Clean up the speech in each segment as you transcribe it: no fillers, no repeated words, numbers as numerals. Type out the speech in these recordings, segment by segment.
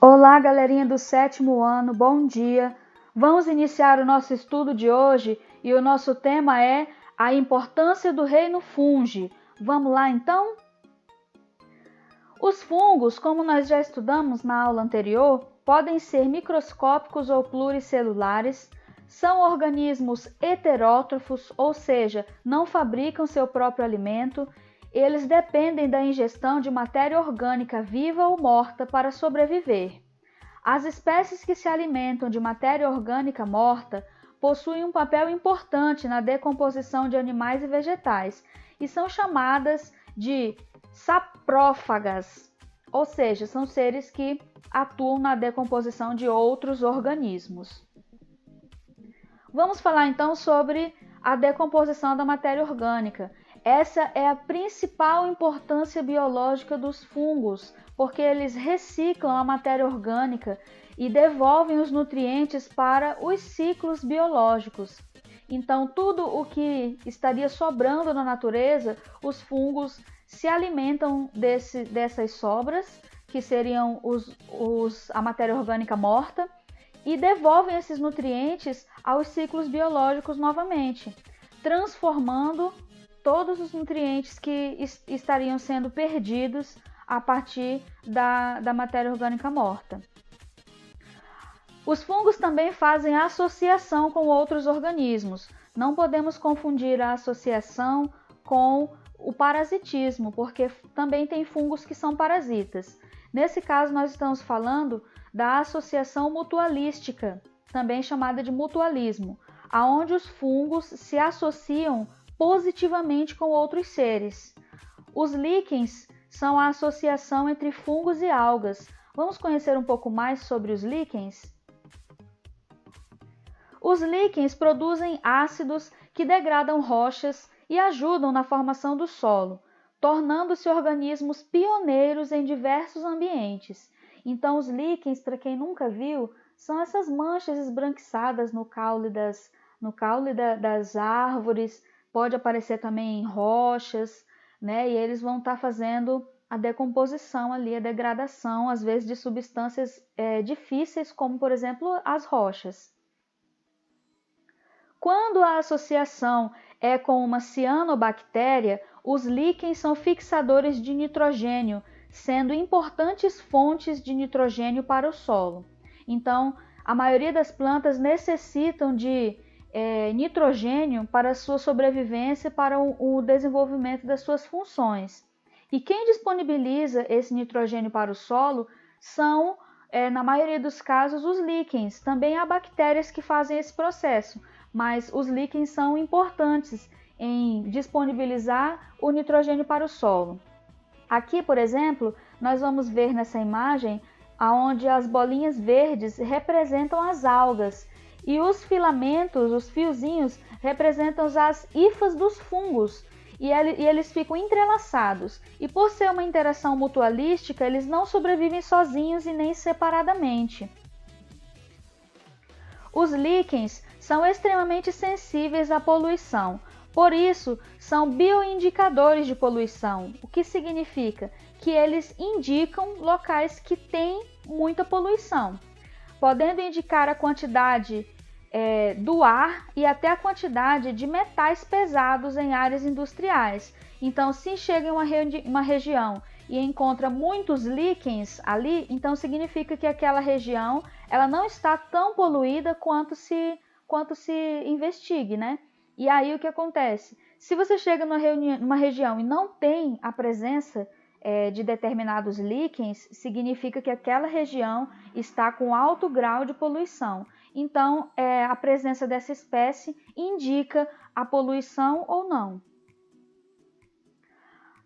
Olá, galerinha do 7º ano, bom dia! Vamos iniciar o nosso estudo de hoje e o nosso tema é a importância do reino fungi. Vamos lá então? Os fungos, como nós já estudamos na aula anterior, podem ser microscópicos ou pluricelulares, são organismos heterótrofos, ou seja, não fabricam seu próprio alimento. Eles dependem da ingestão de matéria orgânica viva ou morta para sobreviver. As espécies que se alimentam de matéria orgânica morta possuem um papel importante na decomposição de animais e vegetais e são chamadas de saprófagas, ou seja, são seres que atuam na decomposição de outros organismos. Vamos falar então sobre a decomposição da matéria orgânica. Essa é a principal importância biológica dos fungos, porque eles reciclam a matéria orgânica e devolvem os nutrientes para os ciclos biológicos. Então, tudo o que estaria sobrando na natureza, os fungos se alimentam dessas sobras, que seriam a matéria orgânica morta, e devolvem esses nutrientes aos ciclos biológicos novamente, transformando todos os nutrientes que estariam sendo perdidos a partir da matéria orgânica morta. Os fungos também fazem associação com outros organismos. Não podemos confundir a associação com o parasitismo, porque também tem fungos que são parasitas. Nesse caso, nós estamos falando da associação mutualística, também chamada de mutualismo, aonde os fungos se associam positivamente com outros seres. Os líquens são a associação entre fungos e algas. Vamos conhecer um pouco mais sobre os líquens? Os líquens produzem ácidos que degradam rochas e ajudam na formação do solo, tornando-se organismos pioneiros em diversos ambientes. Então, os líquens, para quem nunca viu, são essas manchas esbranquiçadas no caule das árvores, pode aparecer também em rochas, né? E eles vão estar fazendo a decomposição ali, a degradação, às vezes de substâncias difíceis, como por exemplo as rochas. Quando a associação é com uma cianobactéria, os líquens são fixadores de nitrogênio, sendo importantes fontes de nitrogênio para o solo. Então, a maioria das plantas necessitam de nitrogênio para sua sobrevivência, para o desenvolvimento das suas funções. E quem disponibiliza esse nitrogênio para o solo são, na maioria dos casos, os líquens. Também há bactérias que fazem esse processo, mas os líquens são importantes em disponibilizar o nitrogênio para o solo. Aqui, por exemplo, nós vamos ver nessa imagem onde as bolinhas verdes representam as algas e os filamentos, os fiozinhos, representam as hifas dos fungos e eles ficam entrelaçados. E por ser uma interação mutualística, eles não sobrevivem sozinhos e nem separadamente. Os líquens são extremamente sensíveis à poluição, por isso são bioindicadores de poluição, o que significa que eles indicam locais que têm muita poluição, podendo indicar a quantidade do ar e até a quantidade de metais pesados em áreas industriais. Então, se chega em uma região e encontra muitos líquens ali, então significa que aquela região ela não está tão poluída quanto se investigue, né? E aí o que acontece? Se você chega numa região e não tem a presença de determinados líquens, significa que aquela região está com alto grau de poluição. Então, a presença dessa espécie indica a poluição ou não.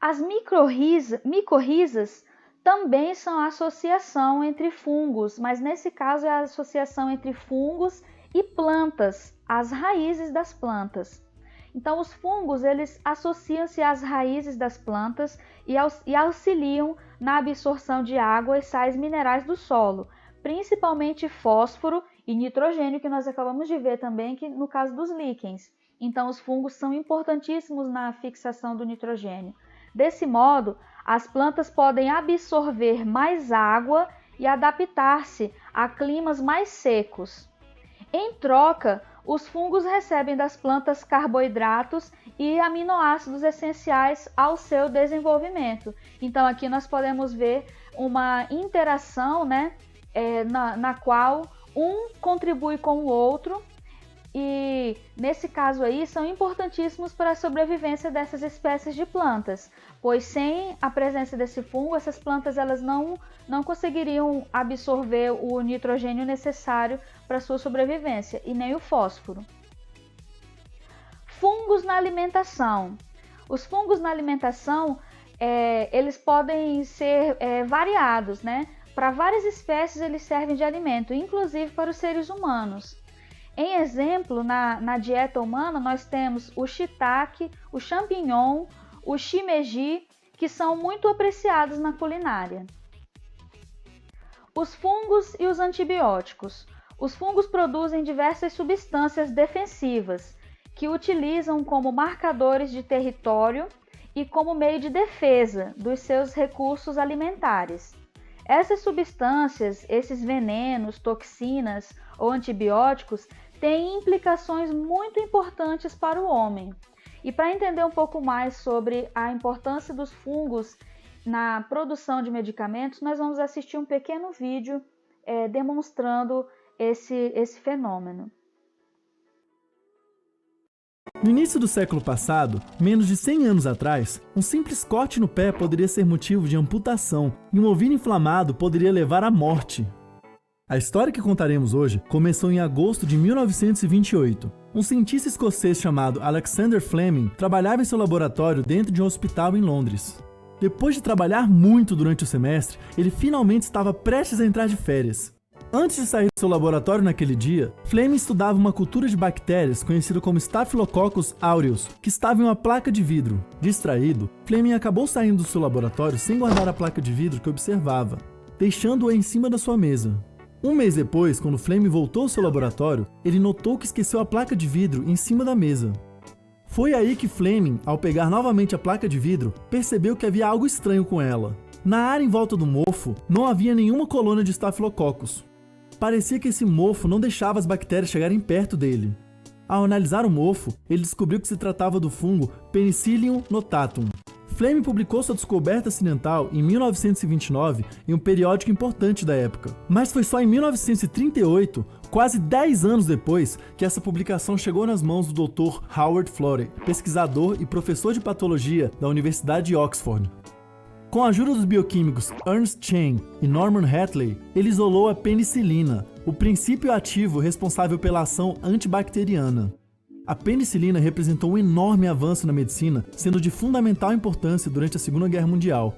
As micorrizas também são a associação entre fungos, mas nesse caso é a associação entre fungos e plantas, as raízes das plantas. Então, os fungos eles associam-se às raízes das plantas e auxiliam na absorção de água e sais minerais do solo, principalmente fósforo e nitrogênio, que nós acabamos de ver também que no caso dos líquens. Então, os fungos são importantíssimos na fixação do nitrogênio. Desse modo, as plantas podem absorver mais água e adaptar-se a climas mais secos. Em troca, os fungos recebem das plantas carboidratos e aminoácidos essenciais ao seu desenvolvimento. Então aqui nós podemos ver uma interação, né, na qual um contribui com o outro, e nesse caso aí são importantíssimos para a sobrevivência dessas espécies de plantas, pois sem a presença desse fungo, essas plantas elas não conseguiriam absorver o nitrogênio necessário para sua sobrevivência e nem o fósforo. Fungos na alimentação. Os fungos na alimentação, eles podem ser variados, né? Para várias espécies eles servem de alimento, inclusive para os seres humanos. Em exemplo, na dieta humana nós temos o shiitake, o champignon, o shimeji, que são muito apreciados na culinária. Os fungos e os antibióticos. Os fungos produzem diversas substâncias defensivas, que utilizam como marcadores de território e como meio de defesa dos seus recursos alimentares. Essas substâncias, esses venenos, toxinas ou antibióticos, têm implicações muito importantes para o homem. E para entender um pouco mais sobre a importância dos fungos na produção de medicamentos, nós vamos assistir um pequeno vídeo demonstrando esse fenômeno. No início do século passado, menos de 100 anos atrás, um simples corte no pé poderia ser motivo de amputação e um ouvido inflamado poderia levar à morte. A história que contaremos hoje começou em agosto de 1928. Um cientista escocês chamado Alexander Fleming trabalhava em seu laboratório dentro de um hospital em Londres. Depois de trabalhar muito durante o semestre, ele finalmente estava prestes a entrar de férias. Antes de sair do seu laboratório naquele dia, Fleming estudava uma cultura de bactérias conhecida como Staphylococcus aureus, que estava em uma placa de vidro. Distraído, Fleming acabou saindo do seu laboratório sem guardar a placa de vidro que observava, deixando-a em cima da sua mesa. Um mês depois, quando Fleming voltou ao seu laboratório, ele notou que esqueceu a placa de vidro em cima da mesa. Foi aí que Fleming, ao pegar novamente a placa de vidro, percebeu que havia algo estranho com ela. Na área em volta do mofo, não havia nenhuma colônia de Staphylococcus. Parecia que esse mofo não deixava as bactérias chegarem perto dele. Ao analisar o mofo, ele descobriu que se tratava do fungo Penicillium notatum. Fleming publicou sua descoberta acidental em 1929 em um periódico importante da época. Mas foi só em 1938, quase 10 anos depois, que essa publicação chegou nas mãos do Dr. Howard Florey, pesquisador e professor de patologia da Universidade de Oxford. Com a ajuda dos bioquímicos Ernst Chain e Norman Hatley, ele isolou a penicilina, o princípio ativo responsável pela ação antibacteriana. A penicilina representou um enorme avanço na medicina, sendo de fundamental importância durante a Segunda Guerra Mundial.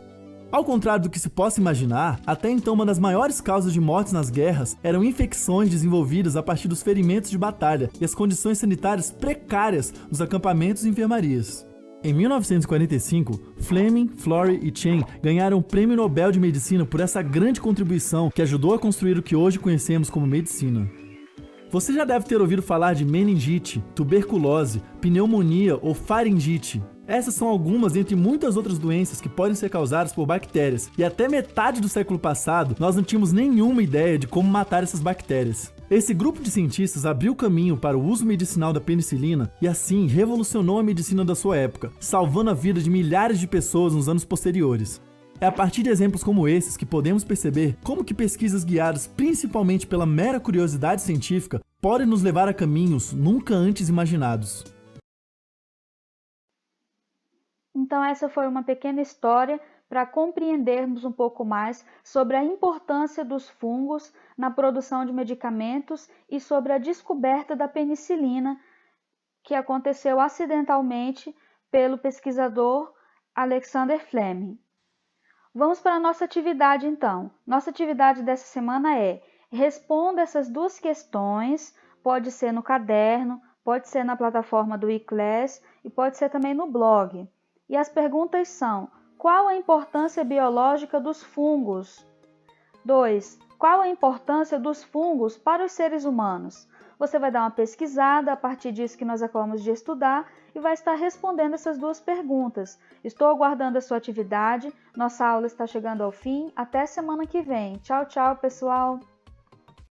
Ao contrário do que se possa imaginar, até então uma das maiores causas de mortes nas guerras eram infecções desenvolvidas a partir dos ferimentos de batalha e as condições sanitárias precárias dos acampamentos e enfermarias. Em 1945, Fleming, Florey e Chain ganharam o Prêmio Nobel de Medicina por essa grande contribuição que ajudou a construir o que hoje conhecemos como medicina. Você já deve ter ouvido falar de meningite, tuberculose, pneumonia ou faringite. Essas são algumas entre muitas outras doenças que podem ser causadas por bactérias, e até metade do século passado nós não tínhamos nenhuma ideia de como matar essas bactérias. Esse grupo de cientistas abriu caminho para o uso medicinal da penicilina e assim revolucionou a medicina da sua época, salvando a vida de milhares de pessoas nos anos posteriores. É a partir de exemplos como esses que podemos perceber como que pesquisas guiadas principalmente pela mera curiosidade científica podem nos levar a caminhos nunca antes imaginados. Então essa foi uma pequena história para compreendermos um pouco mais sobre a importância dos fungos na produção de medicamentos e sobre a descoberta da penicilina que aconteceu acidentalmente pelo pesquisador Alexander Fleming. Vamos para a nossa atividade então. Nossa atividade dessa semana é: responda essas duas questões, pode ser no caderno, pode ser na plataforma do eClass e pode ser também no blog. E as perguntas são: qual a importância biológica dos fungos? 2. Qual a importância dos fungos para os seres humanos? Você vai dar uma pesquisada a partir disso que nós acabamos de estudar e vai estar respondendo essas duas perguntas. Estou aguardando a sua atividade. Nossa aula está chegando ao fim. Até semana que vem. Tchau, tchau, pessoal!